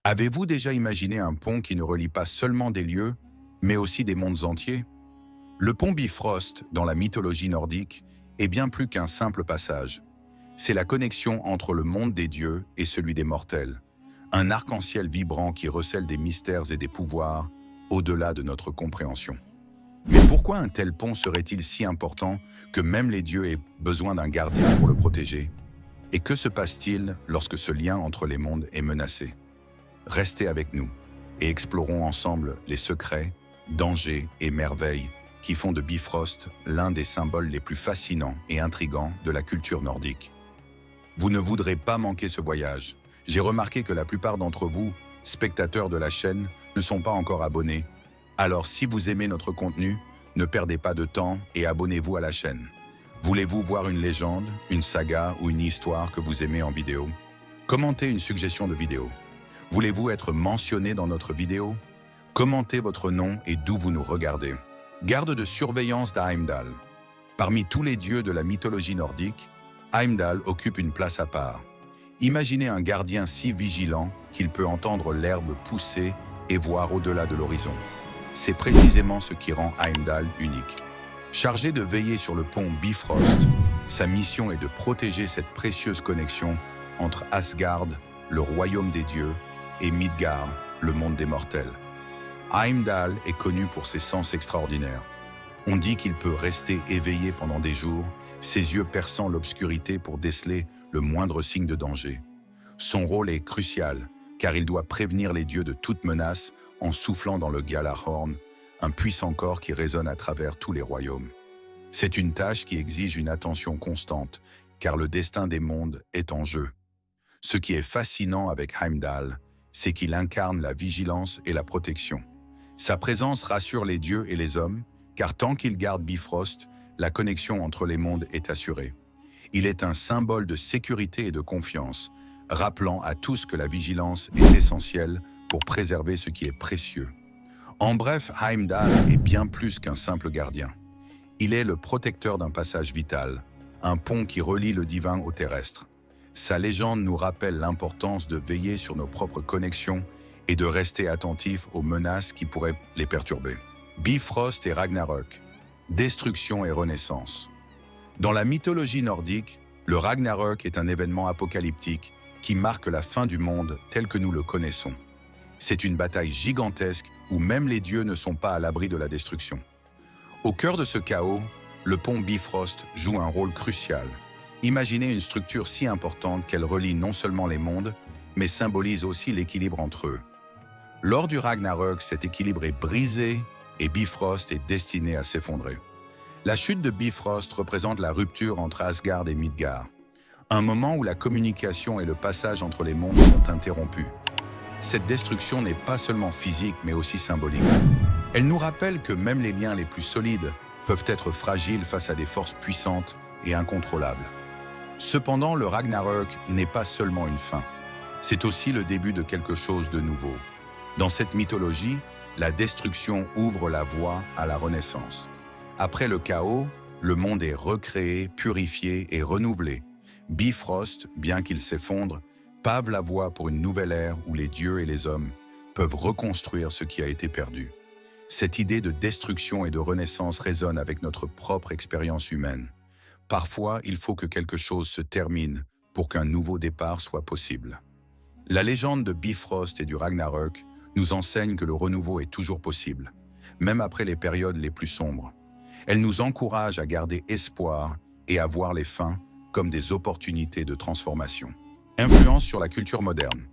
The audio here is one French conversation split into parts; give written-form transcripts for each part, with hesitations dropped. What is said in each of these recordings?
Avez-vous déjà imaginé un pont qui ne relie pas seulement des lieux, mais aussi des mondes entiers? Le pont Bifrost, dans la mythologie nordique, est bien plus qu'un simple passage. C'est la connexion entre le monde des dieux et celui des mortels. Un arc-en-ciel vibrant qui recèle des mystères et des pouvoirs au-delà de notre compréhension. Mais pourquoi un tel pont serait-il si important que même les dieux aient besoin d'un gardien pour le protéger? Et que se passe-t-il lorsque ce lien entre les mondes est menacé? Restez avec nous et explorons ensemble les secrets, dangers et merveilles qui font de Bifrost l'un des symboles les plus fascinants et intrigants de la culture nordique. Vous ne voudrez pas manquer ce voyage. J'ai remarqué que la plupart d'entre vous, spectateurs de la chaîne, ne sont pas encore abonnés. Alors si vous aimez notre contenu, ne perdez pas de temps et abonnez-vous à la chaîne. Voulez-vous voir une légende, une saga ou une histoire que vous aimez en vidéo? Commentez une suggestion de vidéo. Voulez-vous être mentionné dans notre vidéo? Commentez votre nom et d'où vous nous regardez. Garde de surveillance d'Heimdall. Parmi tous les dieux de la mythologie nordique, Heimdall occupe une place à part. Imaginez un gardien si vigilant qu'il peut entendre l'herbe pousser et voir au-delà de l'horizon. C'est précisément ce qui rend Heimdall unique. Chargé de veiller sur le pont Bifrost, sa mission est de protéger cette précieuse connexion entre Asgard, le royaume des dieux, et Midgard, le monde des mortels. Heimdall est connu pour ses sens extraordinaires. On dit qu'il peut rester éveillé pendant des jours, ses yeux perçant l'obscurité pour déceler le moindre signe de danger. Son rôle est crucial, car il doit prévenir les dieux de toute menace en soufflant dans le Gjallarhorn, un puissant corps qui résonne à travers tous les royaumes. C'est une tâche qui exige une attention constante, car le destin des mondes est en jeu. Ce qui est fascinant avec Heimdall, c'est qu'il incarne la vigilance et la protection. Sa présence rassure les dieux et les hommes, car tant qu'il garde Bifrost, la connexion entre les mondes est assurée. Il est un symbole de sécurité et de confiance, rappelant à tous que la vigilance est essentielle pour préserver ce qui est précieux. En bref, Heimdall est bien plus qu'un simple gardien. Il est le protecteur d'un passage vital, un pont qui relie le divin au terrestre. Sa légende nous rappelle l'importance de veiller sur nos propres connexions et de rester attentifs aux menaces qui pourraient les perturber. Bifrost et Ragnarök, destruction et renaissance. Dans la mythologie nordique, le Ragnarök est un événement apocalyptique qui marque la fin du monde tel que nous le connaissons. C'est une bataille gigantesque où même les dieux ne sont pas à l'abri de la destruction. Au cœur de ce chaos, le pont Bifrost joue un rôle crucial. Imaginez une structure si importante qu'elle relie non seulement les mondes, mais symbolise aussi l'équilibre entre eux. Lors du Ragnarök, cet équilibre est brisé et Bifrost est destiné à s'effondrer. La chute de Bifrost représente la rupture entre Asgard et Midgard, un moment où la communication et le passage entre les mondes sont interrompus. Cette destruction n'est pas seulement physique, mais aussi symbolique. Elle nous rappelle que même les liens les plus solides peuvent être fragiles face à des forces puissantes et incontrôlables. Cependant, le Ragnarök n'est pas seulement une fin. C'est aussi le début de quelque chose de nouveau. Dans cette mythologie, la destruction ouvre la voie à la renaissance. Après le chaos, le monde est recréé, purifié et renouvelé. Bifrost, bien qu'il s'effondre, pave la voie pour une nouvelle ère où les dieux et les hommes peuvent reconstruire ce qui a été perdu. Cette idée de destruction et de renaissance résonne avec notre propre expérience humaine. Parfois, il faut que quelque chose se termine pour qu'un nouveau départ soit possible. La légende de Bifrost et du Ragnarök nous enseigne que le renouveau est toujours possible, même après les périodes les plus sombres. Elle nous encourage à garder espoir et à voir les fins comme des opportunités de transformation. Influence sur la culture moderne.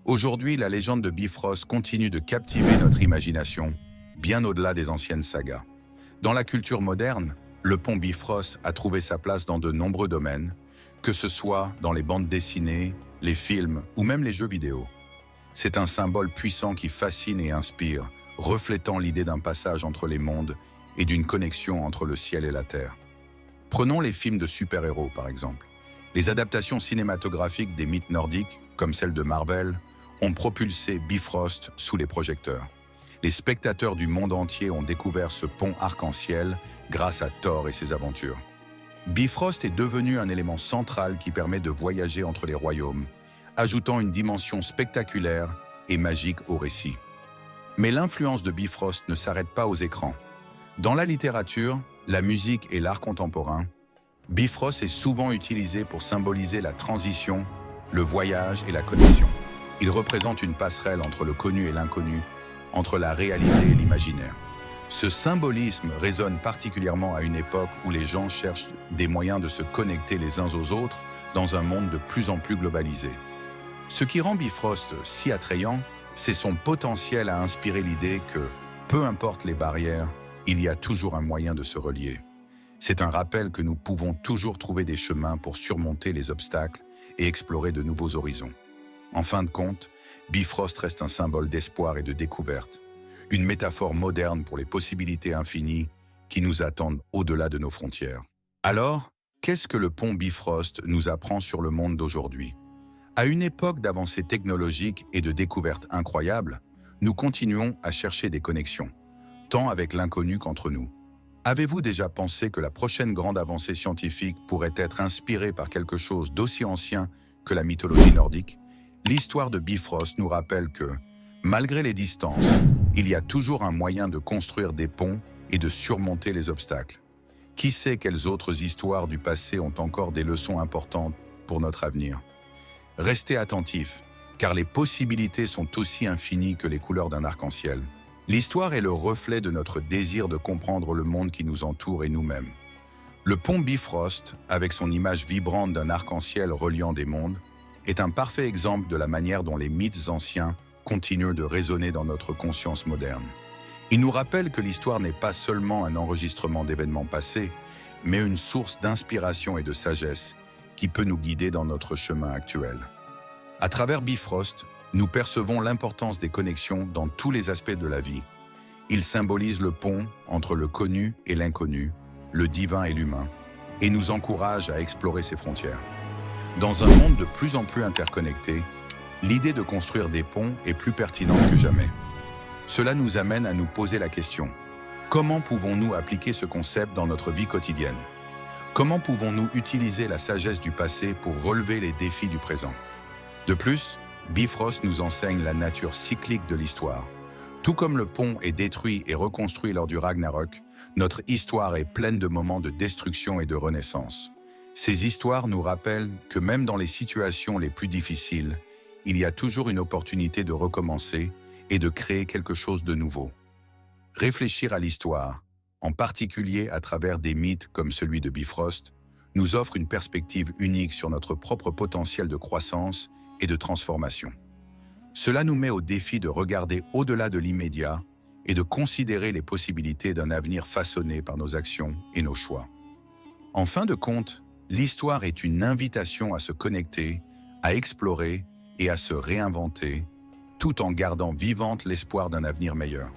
Aujourd'hui, la légende de Bifrost continue de captiver notre imagination, bien au-delà des anciennes sagas. Dans la culture moderne, le pont Bifrost a trouvé sa place dans de nombreux domaines, que ce soit dans les bandes dessinées, les films ou même les jeux vidéo. C'est un symbole puissant qui fascine et inspire, reflétant l'idée d'un passage entre les mondes et d'une connexion entre le ciel et la terre. Prenons les films de super-héros, par exemple. Les adaptations cinématographiques des mythes nordiques, comme celle de Marvel, ont propulsé Bifrost sous les projecteurs. Les spectateurs du monde entier ont découvert ce pont arc-en-ciel grâce à Thor et ses aventures. Bifrost est devenu un élément central qui permet de voyager entre les royaumes, ajoutant une dimension spectaculaire et magique au récit. Mais l'influence de Bifrost ne s'arrête pas aux écrans. Dans la littérature, la musique et l'art contemporain, Bifrost est souvent utilisé pour symboliser la transition, le voyage et la connexion. Il représente une passerelle entre le connu et l'inconnu, entre la réalité et l'imaginaire. Ce symbolisme résonne particulièrement à une époque où les gens cherchent des moyens de se connecter les uns aux autres dans un monde de plus en plus globalisé. Ce qui rend Bifrost si attrayant, c'est son potentiel à inspirer l'idée que, peu importe les barrières, il y a toujours un moyen de se relier. C'est un rappel que nous pouvons toujours trouver des chemins pour surmonter les obstacles et explorer de nouveaux horizons. En fin de compte, Bifrost reste un symbole d'espoir et de découverte, une métaphore moderne pour les possibilités infinies qui nous attendent au-delà de nos frontières. Alors, qu'est-ce que le pont Bifrost nous apprend sur le monde d'aujourd'hui? À une époque d'avancées technologiques et de découvertes incroyables, nous continuons à chercher des connexions, tant avec l'inconnu qu'entre nous. Avez-vous déjà pensé que la prochaine grande avancée scientifique pourrait être inspirée par quelque chose d'aussi ancien que la mythologie nordique? L'histoire de Bifrost nous rappelle que, malgré les distances, il y a toujours un moyen de construire des ponts et de surmonter les obstacles. Qui sait quelles autres histoires du passé ont encore des leçons importantes pour notre avenir? Restez attentifs, car les possibilités sont aussi infinies que les couleurs d'un arc-en-ciel. L'histoire est le reflet de notre désir de comprendre le monde qui nous entoure et nous-mêmes. Le pont Bifrost, avec son image vibrante d'un arc-en-ciel reliant des mondes, est un parfait exemple de la manière dont les mythes anciens continuent de résonner dans notre conscience moderne. Il nous rappelle que l'histoire n'est pas seulement un enregistrement d'événements passés, mais une source d'inspiration et de sagesse qui peut nous guider dans notre chemin actuel. À travers Bifrost, nous percevons l'importance des connexions dans tous les aspects de la vie. Il symbolise le pont entre le connu et l'inconnu, le divin et l'humain, et nous encourage à explorer ses frontières. Dans un monde de plus en plus interconnecté, l'idée de construire des ponts est plus pertinente que jamais. Cela nous amène à nous poser la question: comment pouvons-nous appliquer ce concept dans notre vie quotidienne? Comment pouvons-nous utiliser la sagesse du passé pour relever les défis du présent? De plus, Bifrost nous enseigne la nature cyclique de l'histoire. Tout comme le pont est détruit et reconstruit lors du Ragnarok, notre histoire est pleine de moments de destruction et de renaissance. Ces histoires nous rappellent que même dans les situations les plus difficiles, il y a toujours une opportunité de recommencer et de créer quelque chose de nouveau. Réfléchir à l'histoire, en particulier à travers des mythes comme celui de Bifrost, nous offre une perspective unique sur notre propre potentiel de croissance et de transformation. Cela nous met au défi de regarder au-delà de l'immédiat et de considérer les possibilités d'un avenir façonné par nos actions et nos choix. En fin de compte, l'histoire est une invitation à se connecter, à explorer et à se réinventer, tout en gardant vivante l'espoir d'un avenir meilleur.